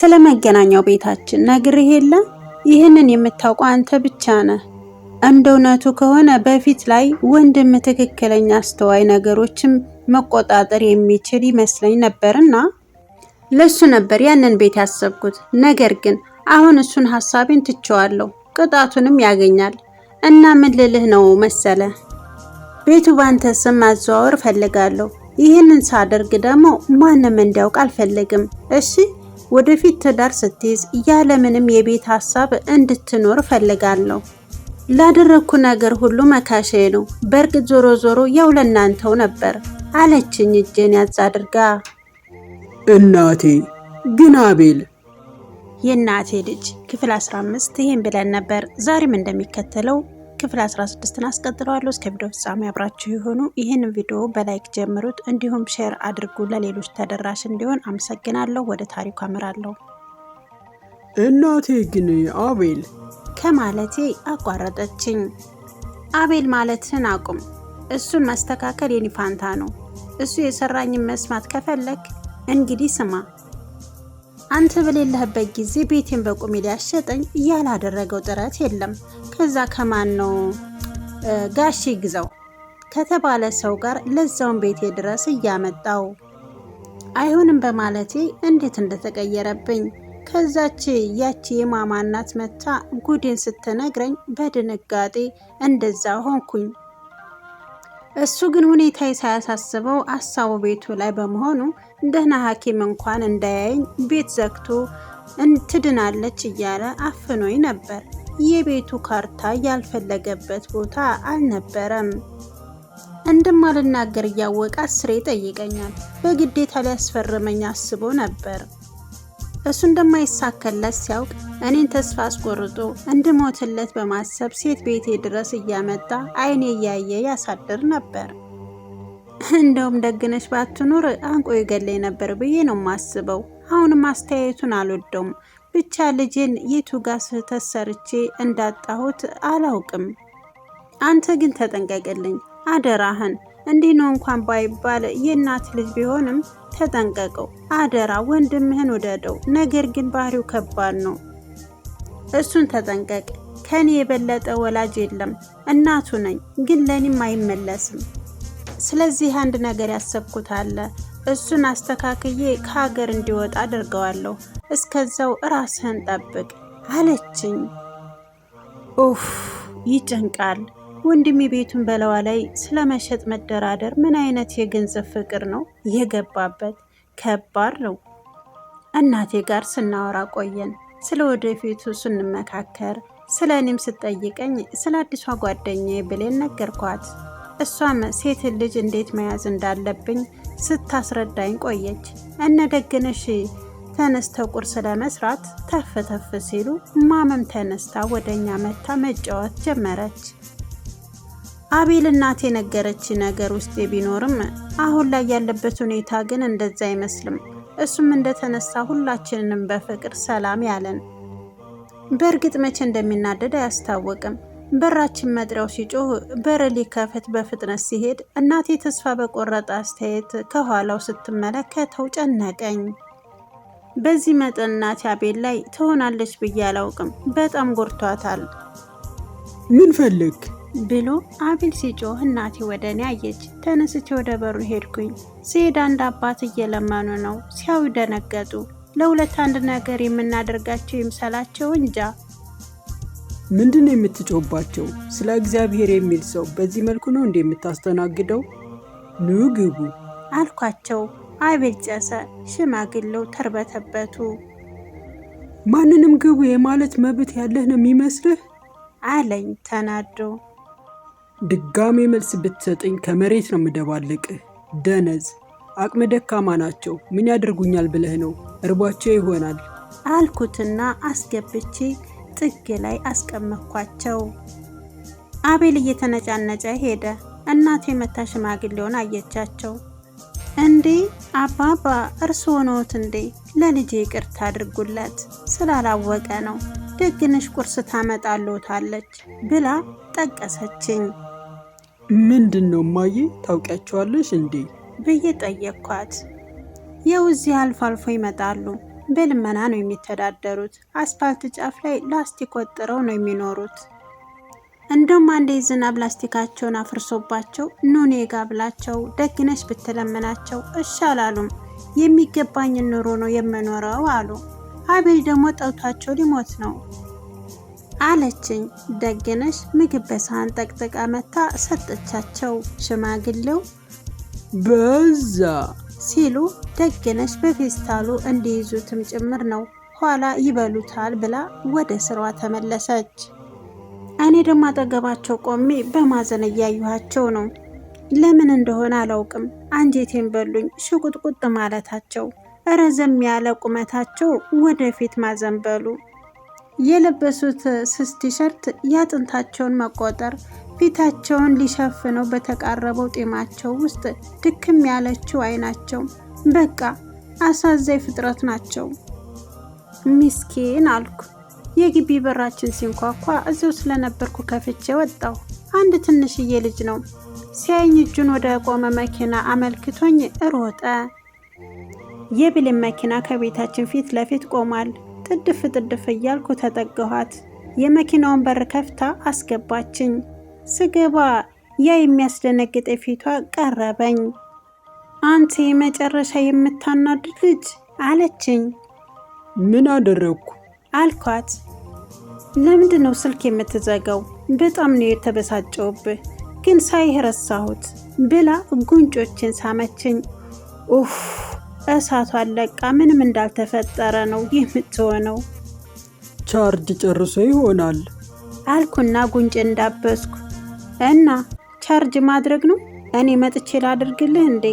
ስለመገናኛው ቤታችን ነግሬህ የለ? ይህንን የምታውቀው አንተ ብቻ ነህ። እንደ እውነቱ ከሆነ በፊት ላይ ወንድም ትክክለኛ አስተዋይ ነገሮችን መቆጣጠር የሚችል ይመስለኝ ነበርና ለሱ ነበር ያንን ቤት ያሰብኩት። ነገር ግን አሁን እሱን ሀሳቤን ትቼዋለሁ። ቅጣቱንም ያገኛል። እና ምን ልልህ ነው መሰለ፣ ቤቱ ባንተ ስም ማዘዋወር ፈልጋለሁ። ይህንን ሳደርግ ደግሞ ማንም እንዲያውቅ አልፈልግም። እሺ፣ ወደፊት ትዳር ስትይዝ ያለምንም የቤት ሀሳብ እንድትኖር ፈልጋለሁ። ላደረግኩ ነገር ሁሉ መካሼ ነው። በእርግጥ ዞሮ ዞሮ ያው ለእናንተው ነበር አለችኝ እጄን ያዝ አድርጋ። እናቴ ግን አቤል የእናቴ ልጅ ክፍል 15 ይሄን ብለን ነበር። ዛሬም እንደሚከተለው ክፍል 16ን አስቀጥለዋለሁ። እስከ ቪዲዮ ፍጻሜ አብራችሁ ይሁኑ። ይህን ቪዲዮ በላይክ ጀምሩት፣ እንዲሁም ሼር አድርጉ ለሌሎች ተደራሽ እንዲሆን። አመሰግናለሁ። ወደ ታሪኩ አመራለሁ። እናቴ ግን አቤል ከማለቴ አቋረጠችኝ። አቤል ማለትን አቁም። እሱን ማስተካከል የኔ ፋንታ ነው። እሱ የሰራኝን መስማት ከፈለክ እንግዲህ ስማ። አንተ በሌለህበት ጊዜ ቤቴን በቁሜ ሊያሸጠኝ ያላደረገው ጥረት የለም። ከዛ ከማን ነው ጋሼ ግዛው ከተባለ ሰው ጋር ለዛውን ቤቴ ድረስ እያመጣው አይሆንም በማለቴ እንዴት እንደተቀየረብኝ። ከዛች ያቺ የማማ እናት መታ ጉዴን ስትነግረኝ በድንጋጤ እንደዛ ሆንኩኝ። እሱ ግን ሁኔታዬ ሳያሳስበው ሀሳቡ ቤቱ ላይ በመሆኑ ደህና ሐኪም እንኳን እንዳያየኝ ቤት ዘግቶ ትድናለች እያለ አፍኖኝ ነበር። የቤቱ ካርታ ያልፈለገበት ቦታ አልነበረም። እንደማልናገር እያወቀ አስሬ ጠይቀኛል። በግዴታ ሊያስፈርመኝ አስቦ ነበር። እሱ እንደማይሳካለት ሲያውቅ እኔን ተስፋ አስቆርጦ እንድሞትለት በማሰብ ሴት ቤቴ ድረስ እያመጣ አይኔ እያየ ያሳድር ነበር። እንደውም ደግነሽ ባትኖር አንቆ ይገለኝ ነበር ብዬ ነው ማስበው። አሁንም አስተያየቱን አልወደውም። ብቻ ልጄን የቱ ጋር ስህተት ሰርቼ እንዳጣሁት አላውቅም። አንተ ግን ተጠንቀቅልኝ አደራህን። እንዲህ ነው እንኳን ባይባል የእናት ልጅ ቢሆንም ተጠንቀቀው አደራ። ወንድምህን ወደደው፣ ነገር ግን ባህሪው ከባድ ነው። እሱን ተጠንቀቅ። ከኔ የበለጠ ወላጅ የለም። እናቱ ነኝ፣ ግን ለኔም አይመለስም። ስለዚህ አንድ ነገር ያሰብኩት አለ። እሱን አስተካክዬ ከሀገር እንዲወጣ አድርገዋለሁ። እስከዛው ራስህን ጠብቅ አለችኝ። ኡፍ ይጨንቃል። ወንድሜ ቤቱን በለዋ ላይ ስለመሸጥ መደራደር ምን አይነት የገንዘብ ፍቅር ነው የገባበት? ከባድ ነው። እናቴ ጋር ስናወራ ቆየን። ስለ ወደፊቱ ስንመካከር፣ ስለ እኔም ስጠይቀኝ ስለ አዲሷ ጓደኛዬ ብሌን ነገርኳት። እሷም ሴት ልጅ እንዴት መያዝ እንዳለብኝ ስታስረዳኝ ቆየች። እነ ደግነሽ ተነስተው ቁርስ ለመስራት ተፍ ተፍ ሲሉ ማመም ተነስታ ወደኛ መታ መጫወት ጀመረች። አቤል እናቴ ነገረች ነገር ውስጥ ቢኖርም አሁን ላይ ያለበት ሁኔታ ግን እንደዛ አይመስልም። እሱም እንደተነሳ ሁላችንንም በፍቅር ሰላም ያለን። በእርግጥ መቼ እንደሚናደድ አያስታወቅም። በራችን መጥሪያው ሲጮህ በር ሊከፍት በፍጥነት ሲሄድ እናቴ ተስፋ በቆረጠ አስተያየት ከኋላው ስትመለከተው ጨነቀኝ። በዚህ መጠን እናቴ አቤል ላይ ትሆናለች ብዬ አላውቅም። በጣም ጎርቷታል። ምን ፈልግ ብሎ አቤል ሲጮህ እናቴ ወደ እኔ አየች። ተነስቼ ወደ በሩ ሄድኩኝ። ሲሄድ አንድ አባት እየለመኑ ነው። ሲያዩ ደነገጡ። ለሁለት አንድ ነገር የምናደርጋቸው ይምሰላቸው እንጃ። ምንድነው የምትጮህባቸው? ስለ እግዚአብሔር የሚል ሰው በዚህ መልኩ ነው እንዴ የምታስተናግደው? ኑ ግቡ አልኳቸው። አቤል ጨሰ። ሽማግሌው ተርበተበቱ። ማንንም ግቡ የማለት መብት ያለህ ነው የሚመስልህ አለኝ ተናዶ። ድጋሜ መልስ ብትሰጠኝ ከመሬት ነው የምደባልቅህ። ደነዝ፣ አቅመ ደካማ ናቸው። ምን ያደርጉኛል ብለህ ነው? እርቧቸው ይሆናል አልኩትና አስገብቼ ጥግ ላይ አስቀመጥኳቸው። አቤል እየተነጫነጨ ሄደ። እናቴ መታ ሽማግሌውን አየቻቸው። እንዴ አባባ እርስዎ ነዎት እንዴ? ለልጄ ይቅርታ አድርጉለት፣ ስላላወቀ ነው። ደግነሽ ቁርስ ታመጣልዎታለች ብላ ጠቀሰችኝ። ምንድን ነው እማዬ? ታውቂያቸዋለሽ እንዴ ብዬ ጠየቅኳት። የው እዚህ አልፎ አልፎ ይመጣሉ። በልመና ነው የሚተዳደሩት። አስፓልት ጫፍ ላይ ላስቲክ ወጥረው ነው የሚኖሩት። እንደውም አንዴ ዝናብ ላስቲካቸውን አፍርሶባቸው ኑኔ ጋ ብላቸው ደግነሽ ብትለምናቸው እሺ አላሉም። የሚገባኝን ኑሮ ነው የምኖረው አሉ። አቤል ደግሞ ጠውቷቸው ሊሞት ነው አለችኝ። ደግነሽ ምግብ በሳህን ጠቅጥቃ መታ ሰጠቻቸው። ሽማግሌው በዛ ሲሉ ደግነሽ በፌስታሉ እንዲይዙትም ጭምር ነው ኋላ ይበሉታል ብላ ወደ ስራዋ ተመለሰች። እኔ ደግሞ አጠገባቸው ቆሜ በማዘን እያዩኋቸው ነው። ለምን እንደሆነ አላውቅም፣ አንጀቴን በሉኝ። ሽቁጥቁጥ ማለታቸው፣ ረዘም ያለ ቁመታቸው ወደፊት ማዘንበሉ፣ የለበሱት ስስ ቲሸርት የአጥንታቸውን መቆጠር፣ ፊታቸውን ሊሸፍነው በተቃረበው ጢማቸው ውስጥ ድክም ያለችው አይናቸው፣ በቃ አሳዛኝ ፍጥረት ናቸው። ሚስኪን አልኩ። የግቢ በራችን ሲንኳኳ እዚው ስለነበርኩ ከፍቼ ወጣሁ። አንድ ትንሽዬ ልጅ ነው። ሲያየኝ እጁን ወደ ቆመ መኪና አመልክቶኝ ሮጠ። የብሌን መኪና ከቤታችን ፊት ለፊት ቆሟል። ጥድፍ ጥድፍ እያልኩ ተጠጋኋት። የመኪናውን በር ከፍታ አስገባችኝ። ስገባ ያ የሚያስደነግጥ ፊቷ ቀረበኝ። አንተ የመጨረሻ የምታናድድ ልጅ አለችኝ። ምን አደረግኩ አልኳት። ለምንድን ነው ስልክ የምትዘጋው? በጣም ነው የተበሳጨውብህ፣ ግን ሳይህ ረሳሁት ብላ ጉንጮችን ሳመችኝ። ኡፍ እሳቷ አለቃ ምንም እንዳልተፈጠረ ነው የምትሆነው። ቻርጅ ጨርሶ ይሆናል አልኩና ጉንጭ እንዳበስኩ። እና ቻርጅ ማድረግ ነው? እኔ መጥቼ ላድርግልህ እንዴ?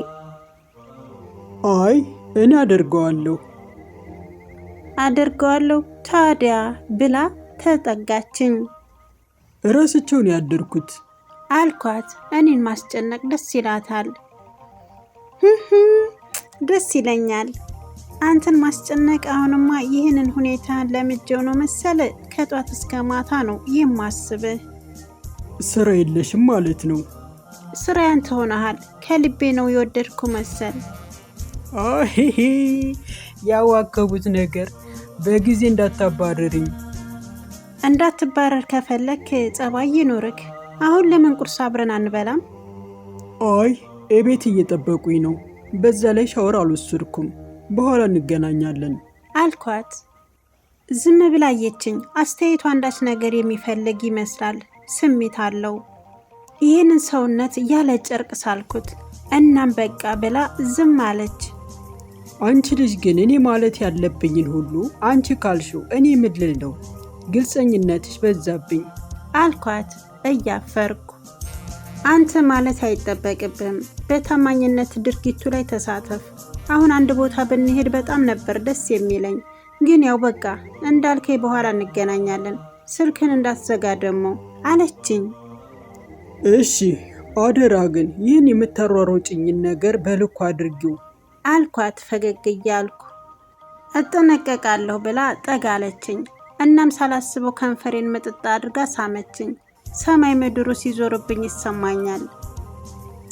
አይ እኔ አደርገዋለሁ ታዲያ ብላ ተጠጋችኝ። ረስቼውን ያደርኩት አልኳት። እኔን ማስጨነቅ ደስ ይላታል። ደስ ይለኛል አንተን ማስጨነቅ። አሁንማ ይህንን ሁኔታ ለምጄው ነው መሰለ ከጧት እስከ ማታ ነው የማስብህ። ስራ የለሽም ማለት ነው? ስራ ያንተ ሆነሃል። ከልቤ ነው የወደድኩ መሰል። አሄሄ ያዋከቡት ነገር። በጊዜ እንዳታባረርኝ። እንዳትባረር ከፈለክ ጸባይ ይኖርክ። አሁን ለምን ቁርስ አብረን አንበላም? አይ እቤት እየጠበቁኝ ነው። በዛ ላይ ሻወር አልወሰድኩም። በኋላ እንገናኛለን አልኳት። ዝም ብላ አየችኝ። አስተያየቷ አንዳች ነገር የሚፈልግ ይመስላል። ስሜት አለው። ይህንን ሰውነት ያለ ጨርቅ ሳልኩት። እናም በቃ ብላ ዝም አለች። አንቺ ልጅ ግን እኔ ማለት ያለብኝን ሁሉ አንቺ ካልሽው እኔ ምድልል ነው። ግልጸኝነትሽ በዛብኝ አልኳት እያፈርኩ። አንተ ማለት አይጠበቅብህም። በታማኝነት ድርጊቱ ላይ ተሳተፍ። አሁን አንድ ቦታ ብንሄድ በጣም ነበር ደስ የሚለኝ፣ ግን ያው በቃ እንዳልከኝ በኋላ እንገናኛለን። ስልክን እንዳትዘጋ ደግሞ አለችኝ። እሺ አደራ፣ ግን ይህን የምታሯሯጭኝን ነገር በልኩ አድርጊው አልኳት ፈገግ እያልኩ። እጠነቀቃለሁ ብላ ጠጋለችኝ። እናም ሳላስበው ከንፈሬን ምጥጣ አድርጋ ሳመችኝ። ሰማይ ምድሩ ሲዞርብኝ ይሰማኛል።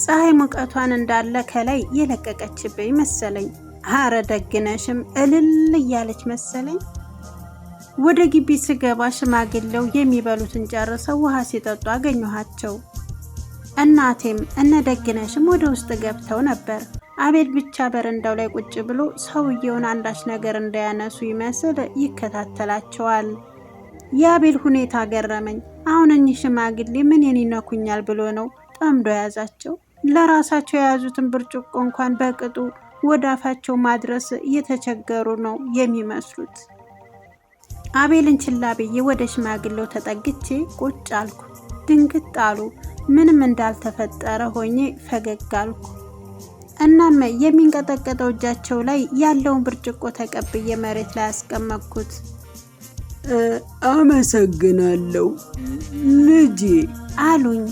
ፀሐይ ሙቀቷን እንዳለ ከላይ የለቀቀችብኝ መሰለኝ። አረ ደግነሽም እልል እያለች መሰለኝ። ወደ ግቢ ስገባ ሽማግሌው የሚበሉትን ጨርሰው ውሃ ሲጠጡ አገኘኋቸው። እናቴም እነ ደግነሽም ወደ ውስጥ ገብተው ነበር። አቤል ብቻ በረንዳው ላይ ቁጭ ብሎ ሰውየውን አንዳች ነገር እንዳያነሱ ይመስል ይከታተላቸዋል። የአቤል ሁኔታ ገረመኝ። አሁን እኚህ ሽማግሌ ምን ይነኩኛል ብሎ ነው ጠምዶ የያዛቸው? ለራሳቸው የያዙትን ብርጭቆ እንኳን በቅጡ ወደ አፋቸው ማድረስ የተቸገሩ ነው የሚመስሉት። አቤልን ችላ ብዬ ወደ ሽማግሌው ተጠግቼ ቁጭ አልኩ። ድንግጥ አሉ። ምንም እንዳልተፈጠረ ሆኜ ፈገግ አልኩ። እናም የሚንቀጠቀጠው እጃቸው ላይ ያለውን ብርጭቆ ተቀብዬ መሬት ላይ አስቀመጥኩት። አመሰግናለሁ ልጄ አሉኝ።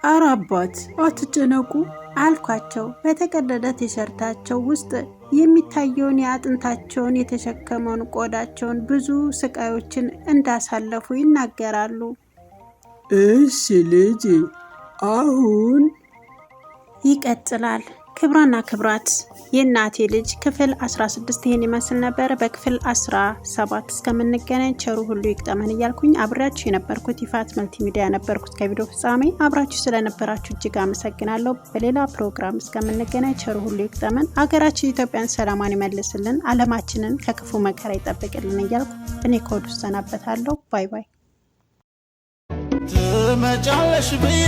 ኧረ አባት አትጨነቁ አልኳቸው። በተቀደደ ቲሸርታቸው ውስጥ የሚታየውን የአጥንታቸውን የተሸከመውን ቆዳቸውን ብዙ ስቃዮችን እንዳሳለፉ ይናገራሉ። እሺ ልጄ አሁን ይቀጥላል። ክብራና ክብራት የእናቴ ልጅ ክፍል 16 ይሄን ይመስል ነበር። በክፍል 17 እስከምንገናኝ ቸሩ ሁሉ ይቅጠመን እያልኩኝ አብራችሁ የነበርኩት ይፋት መልቲሚዲያ ነበርኩት። ከቪዲዮ ፍጻሜ አብራችሁ ስለነበራችሁ እጅግ አመሰግናለሁ። በሌላ ፕሮግራም እስከምንገናኝ ቸሩ ሁሉ ይቅጠመን፣ ሀገራችን ኢትዮጵያን ሰላማን ይመልስልን፣ ዓለማችንን ከክፉ መከራ ይጠብቅልን እያልኩ እኔ ከወዲሁ ሰናበታለሁ። ባይ ባይ። ትመጫለሽ ብዬ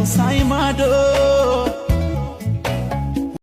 ሳይማዶ